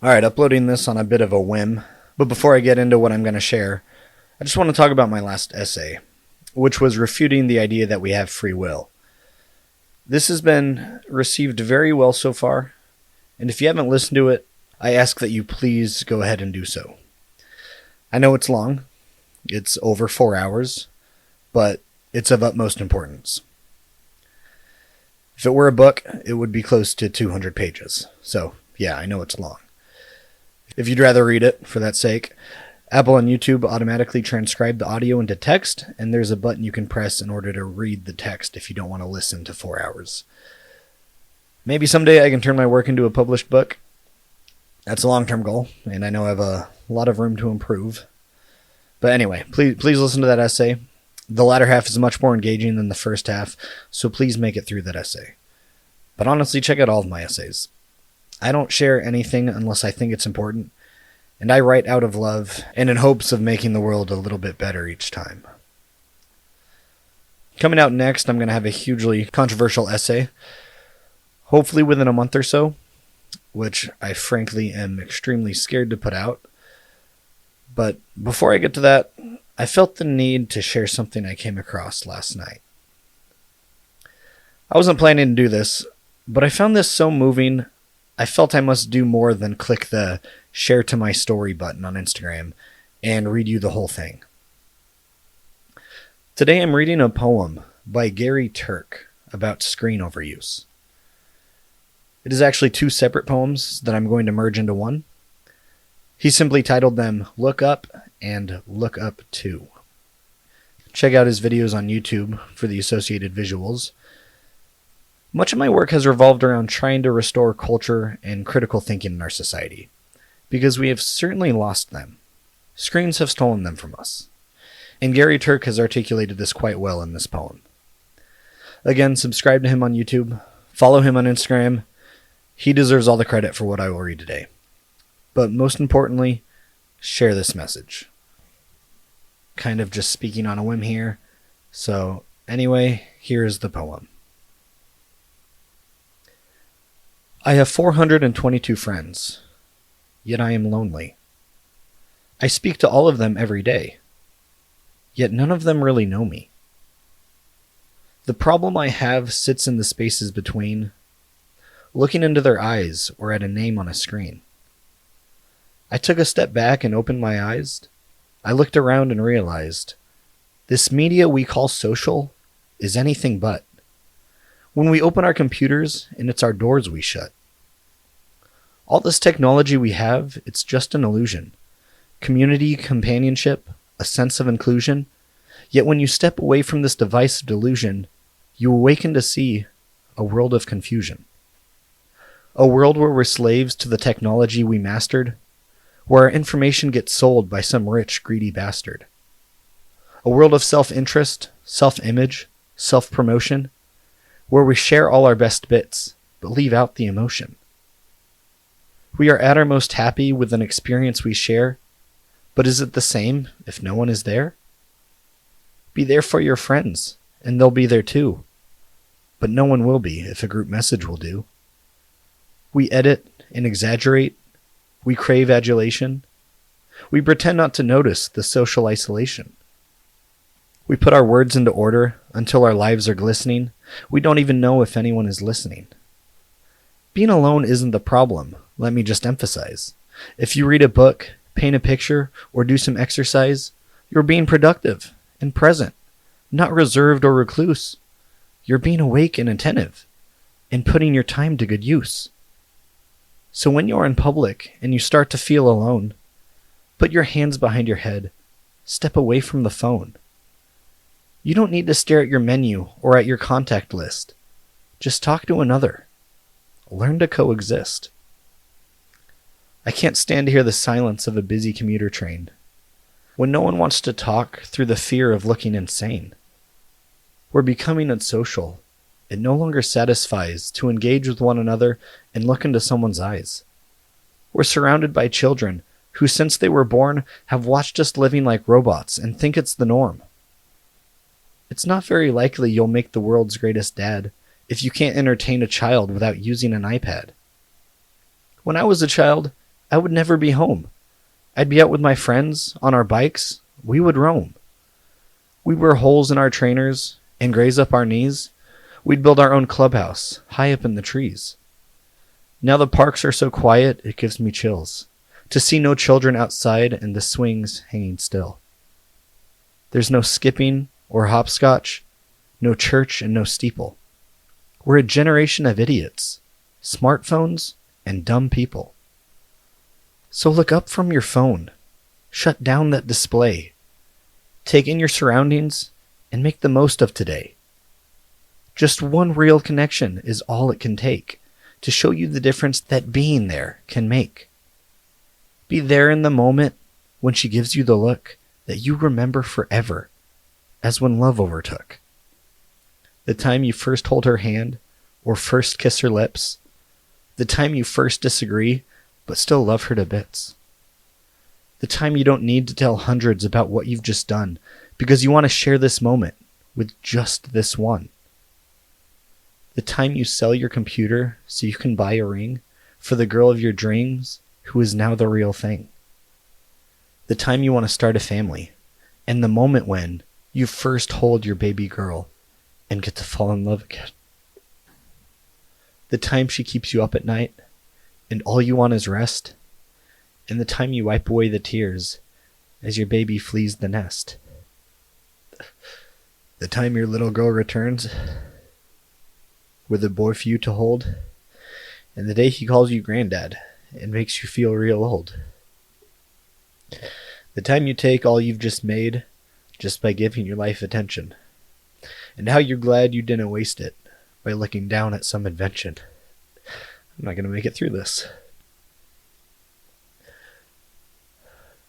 Alright, uploading this on a bit of a whim, but before I get into what I'm going to share, I just want to talk about my last essay, which was refuting the idea that we have free will. This has been received very well so far, and if you haven't listened to it, I ask that you please go ahead and do so. I know it's long, it's over 4 hours, but it's of utmost importance. If it were a book, it would be close to 200 pages, so yeah, I know it's long. If you'd rather read it, for that sake, Apple and YouTube automatically transcribe the audio into text, and there's a button you can press in order to read the text if you don't want to listen to 4 hours. Maybe someday I can turn my work into a published book. That's a long-term goal, and I know I have a lot of room to improve. But anyway, please listen to that essay. The latter half is much more engaging than the first half, so please make it through that essay. But honestly, check out all of my essays. I don't share anything unless I think it's important, and I write out of love and in hopes of making the world a little bit better each time. Coming out next, I'm going to have a hugely controversial essay, hopefully within a month or so, which I frankly am extremely scared to put out. But before I get to that, I felt the need to share something I came across last night. I wasn't planning to do this, but I found this so moving, I felt I must do more than click the share to my story button on Instagram and read you the whole thing. Today I'm reading a poem by Turk about screen overuse. It is actually two separate poems that I'm going to merge into one. He simply titled them Look Up and Look Up Too. Check out his videos on YouTube for the associated visuals. Much of my work has revolved around trying to restore culture and critical thinking in our society, because we have certainly lost them. Screens have stolen them from us. And Turk has articulated this quite well in this poem. Again, subscribe to him on YouTube, follow him on Instagram. He deserves all the credit for what I will read today. But most importantly, share this message. Kind of just speaking on a whim here. So anyway, here is the poem. I have 422 friends, yet I am lonely. I speak to all of them every day, yet none of them really know me. The problem I have sits in the spaces between, looking into their eyes or at a name on a screen. I took a step back and opened my eyes. I looked around and realized, this media we call social is anything but. When we open our computers, and it's our doors we shut. All this technology we have, it's just an illusion. Community, companionship, a sense of inclusion. Yet when you step away from this device of delusion, you awaken to see a world of confusion. A world where we're slaves to the technology we mastered, where our information gets sold by some rich, greedy bastard. A world of self-interest, self-image, self-promotion, where we share all our best bits, but leave out the emotion. We are at our most happy with an experience we share, but is it the same if no one is there? Be there for your friends, and they'll be there too, but no one will be if a group message will do. We edit and exaggerate, we crave adulation, we pretend not to notice the social isolation. We put our words into order until our lives are glistening. We don't even know if anyone is listening. Being alone isn't the problem, let me just emphasize. If you read a book, paint a picture, or do some exercise, you're being productive and present, not reserved or recluse. You're being awake and attentive, and putting your time to good use. So when you're in public and you start to feel alone, put your hands behind your head, step away from the phone. You don't need to stare at your menu or at your contact list. Just talk to another. Learn to coexist. I can't stand to hear the silence of a busy commuter train, when no one wants to talk through the fear of looking insane. We're becoming unsocial. It no longer satisfies to engage with one another and look into someone's eyes. We're surrounded by children who, since they were born, have watched us living like robots and think it's the norm. It's not very likely you'll make the world's greatest dad if you can't entertain a child without using an iPad. When I was a child, I would never be home. I'd be out with my friends, on our bikes. We would roam. We'd wear holes in our trainers and graze up our knees. We'd build our own clubhouse, high up in the trees. Now the parks are so quiet, it gives me chills to see no children outside and the swings hanging still. There's no skipping or hopscotch, no church and no steeple. We're a generation of idiots, smartphones, and dumb people. So look up from your phone, shut down that display, take in your surroundings, and make the most of today. Just one real connection is all it can take to show you the difference that being there can make. Be there in the moment when she gives you the look that you remember forever, as when love overtook. The time you first hold her hand or first kiss her lips, the time you first disagree but still love her to bits. The time you don't need to tell hundreds about what you've just done because you want to share this moment with just this one. The time you sell your computer so you can buy a ring for the girl of your dreams who is now the real thing. The time you want to start a family, and the moment when you first hold your baby girl and get to fall in love again. The time she keeps you up at night and all you want is rest, and the time you wipe away the tears as your baby flees the nest. The time your little girl returns with a boy for you to hold, and the day he calls you granddad and makes you feel real old. The time you take all you've just made just by giving your life attention, and how you're glad you didn't waste it by looking down at some invention. I'm not going to make it through this.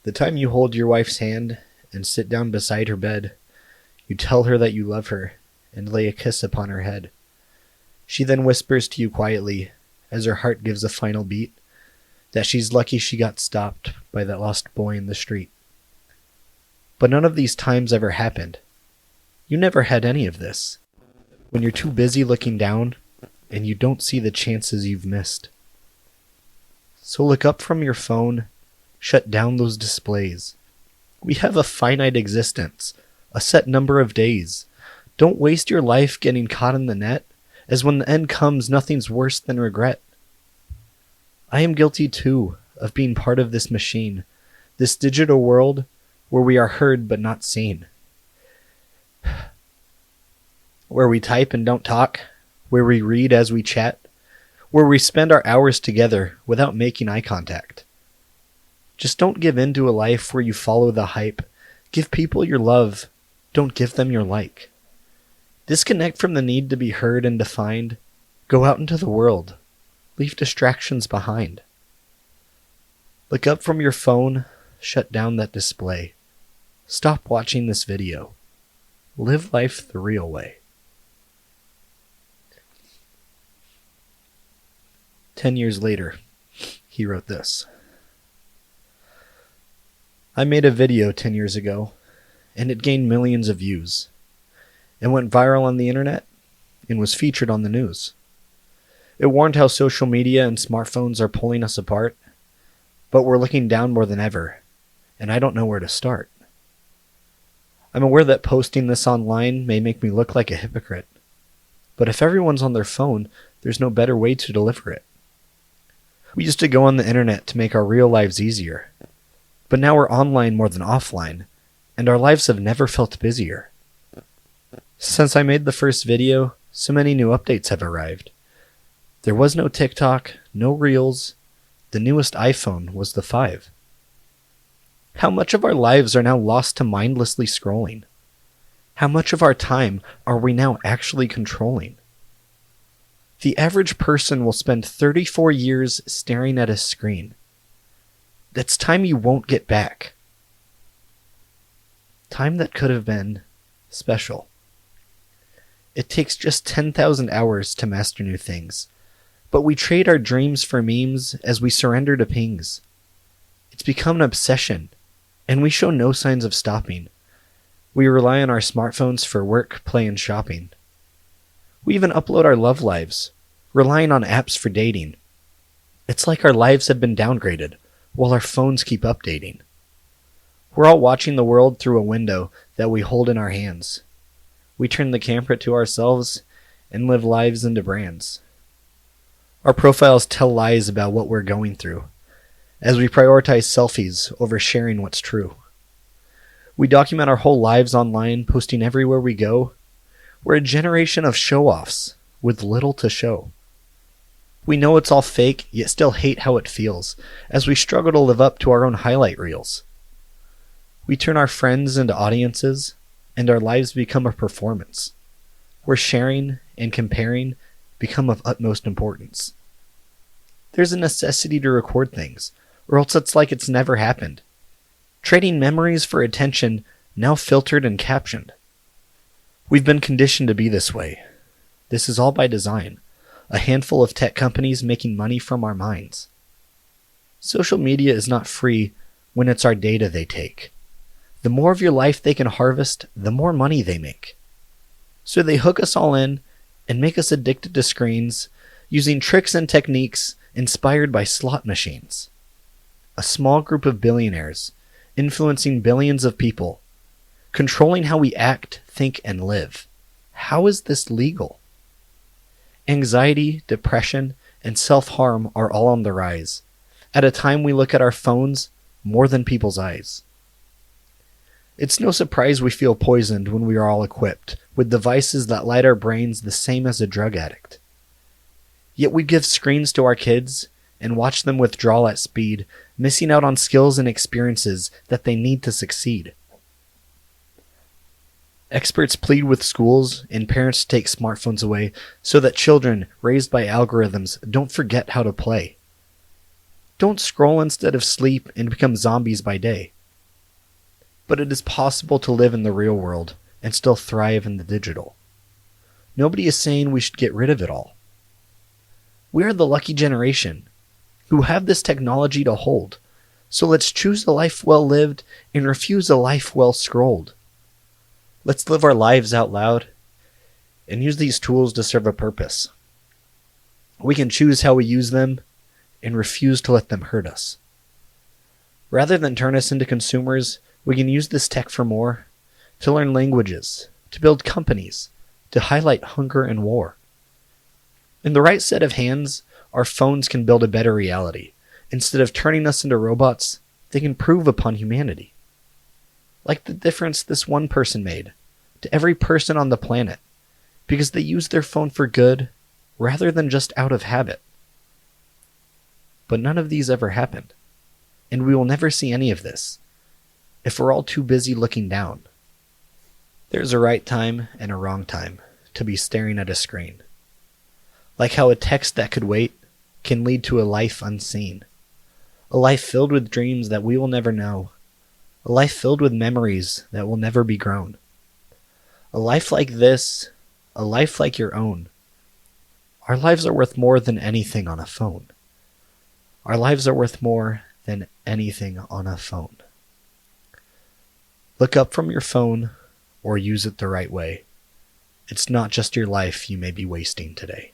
The time you hold your wife's hand and sit down beside her bed, you tell her that you love her and lay a kiss upon her head. She then whispers to you quietly, as her heart gives a final beat, that she's lucky she got stopped by that lost boy in the street. But none of these times ever happened. You never had any of this. When you're too busy looking down, and you don't see the chances you've missed. So look up from your phone, shut down those displays. We have a finite existence, a set number of days. Don't waste your life getting caught in the net, as when the end comes, nothing's worse than regret. I am guilty too of being part of this machine, this digital world where we are heard but not seen. Where we type and don't talk, where we read as we chat, where we spend our hours together without making eye contact. Just don't give in to a life where you follow the hype. Give people your love, don't give them your like. Disconnect from the need to be heard and defined. Go out into the world. Leave distractions behind. Look up from your phone, shut down that display. Stop watching this video. Live life the real way. 10 years later, he wrote this. I made a video 10 years ago, and it gained millions of views. It went viral on the internet and was featured on the news. It warned how social media and smartphones are pulling us apart, but we're looking down more than ever, and I don't know where to start. I'm aware that posting this online may make me look like a hypocrite, but if everyone's on their phone, there's no better way to deliver it. We used to go on the internet to make our real lives easier, but now we're online more than offline, and our lives have never felt busier. Since I made the first video, so many new updates have arrived. There was no TikTok, no Reels. The newest iPhone was the 5. How much of our lives are now lost to mindlessly scrolling? How much of our time are we now actually controlling? The average person will spend 34 years staring at a screen. That's time you won't get back. Time that could have been special. It takes just 10,000 hours to master new things, but we trade our dreams for memes as we surrender to pings. It's become an obsession, and we show no signs of stopping. We rely on our smartphones for work, play, and shopping. We even upload our love lives, relying on apps for dating. It's like our lives have been downgraded, while our phones keep updating. We're all watching the world through a window that we hold in our hands. We turn the camera to ourselves and live lives into brands. Our profiles tell lies about what we're going through, as we prioritize selfies over sharing what's true. We document our whole lives online, posting everywhere we go. We're a generation of show-offs with little to show. We know it's all fake, yet still hate how it feels, as we struggle to live up to our own highlight reels. We turn our friends into audiences, and our lives become a performance, where sharing and comparing become of utmost importance. There's a necessity to record things, or else it's like it's never happened. Trading memories for attention, now filtered and captioned. We've been conditioned to be this way. This is all by design. A handful of tech companies making money from our minds. Social media is not free when it's our data they take. The more of your life they can harvest, the more money they make. So they hook us all in and make us addicted to screens, using tricks and techniques inspired by slot machines. A small group of billionaires influencing billions of people, controlling how we act, think, and live. How is this legal? Anxiety, depression, and self-harm are all on the rise, at a time we look at our phones more than people's eyes. It's no surprise we feel poisoned when we are all equipped with devices that light our brains the same as a drug addict. Yet we give screens to our kids and watch them withdraw at speed, missing out on skills and experiences that they need to succeed. Experts plead with schools and parents to take smartphones away so that children raised by algorithms don't forget how to play. Don't scroll instead of sleep and become zombies by day. But it is possible to live in the real world and still thrive in the digital. Nobody is saying we should get rid of it all. We are the lucky generation who have this technology to hold, so let's choose a life well lived and refuse a life well scrolled. Let's live our lives out loud and use these tools to serve a purpose. We can choose how we use them and refuse to let them hurt us. Rather than turn us into consumers, we can use this tech for more, to learn languages, to build companies, to highlight hunger and war. In the right set of hands, our phones can build a better reality. Instead of turning us into robots, they can improve upon humanity. Like the difference this one person made to every person on the planet, because they used their phone for good rather than just out of habit. But none of these ever happened, and we will never see any of this if we're all too busy looking down. There's a right time and a wrong time to be staring at a screen. Like how a text that could wait can lead to a life unseen. A life filled with dreams that we will never know. A life filled with memories that will never be grown. A life like this, a life like your own. Our lives are worth more than anything on a phone. Our lives are worth more than anything on a phone. Look up from your phone or use it the right way. It's not just your life you may be wasting today.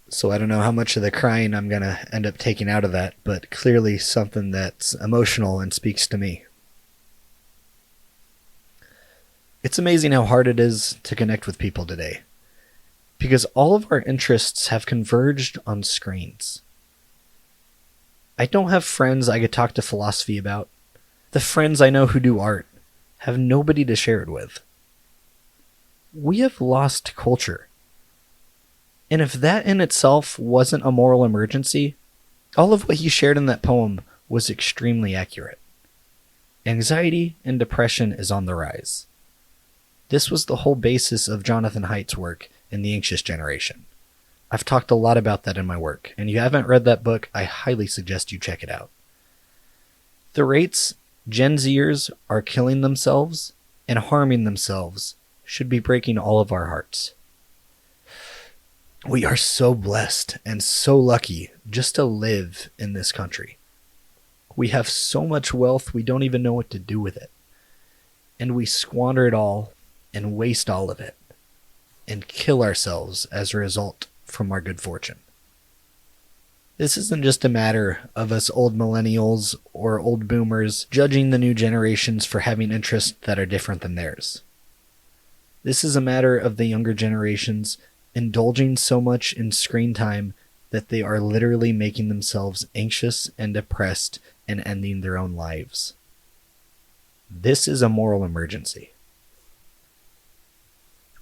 So I don't know how much of the crying I'm going to end up taking out of that, but clearly something that's emotional and speaks to me. It's amazing how hard it is to connect with people today, because all of our interests have converged on screens. I don't have friends I could talk to philosophy about. The friends I know who do art have nobody to share it with. We have lost culture. And if that in itself wasn't a moral emergency, all of what he shared in that poem was extremely accurate. Anxiety and depression is on the rise. This was the whole basis of Jonathan Haidt's work in The Anxious Generation. I've talked a lot about that in my work, and if you haven't read that book, I highly suggest you check it out. The rates Gen Zers are killing themselves and harming themselves should be breaking all of our hearts. We are so blessed and so lucky just to live in this country. We have so much wealth we don't even know what to do with it. And we squander it all and waste all of it and kill ourselves as a result from our good fortune. This isn't just a matter of us old millennials or old boomers judging the new generations for having interests that are different than theirs. This is a matter of the younger generations indulging so much in screen time that they are literally making themselves anxious and depressed and ending their own lives. This is a moral emergency.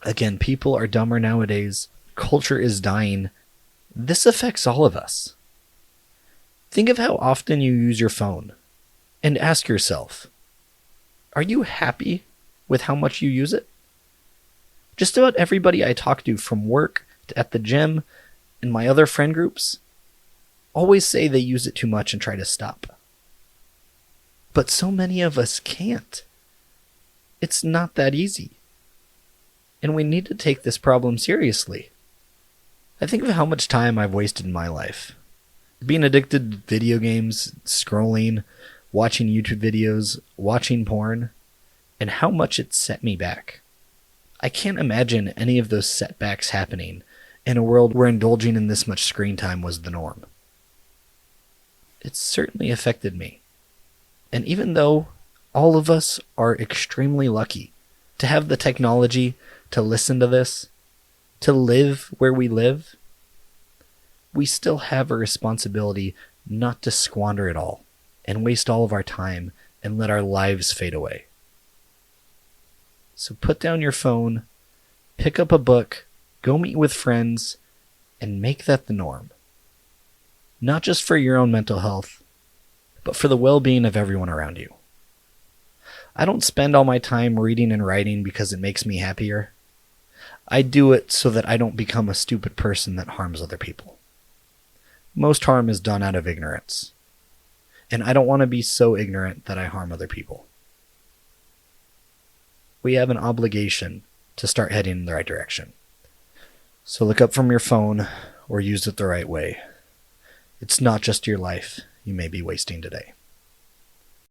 Again, people are dumber nowadays. Culture is dying. This affects all of us. Think of how often you use your phone and ask yourself, are you happy with how much you use it? Just about everybody I talk to, from work to at the gym and my other friend groups, always say they use it too much and try to stop. But so many of us can't. It's not that easy. And we need to take this problem seriously. I think of how much time I've wasted in my life. Being addicted to video games, scrolling, watching YouTube videos, watching porn, and how much it set me back. I can't imagine any of those setbacks happening in a world where indulging in this much screen time was the norm. It certainly affected me. And even though all of us are extremely lucky to have the technology to listen to this, to live where we live, we still have a responsibility not to squander it all and waste all of our time and let our lives fade away. So put down your phone, pick up a book, go meet with friends, and make that the norm. Not just for your own mental health, but for the well-being of everyone around you. I don't spend all my time reading and writing because it makes me happier. I do it so that I don't become a stupid person that harms other people. Most harm is done out of ignorance. And I don't want to be so ignorant that I harm other people. We have an obligation to start heading in the right direction. So look up from your phone or use it the right way. It's not just your life you may be wasting today.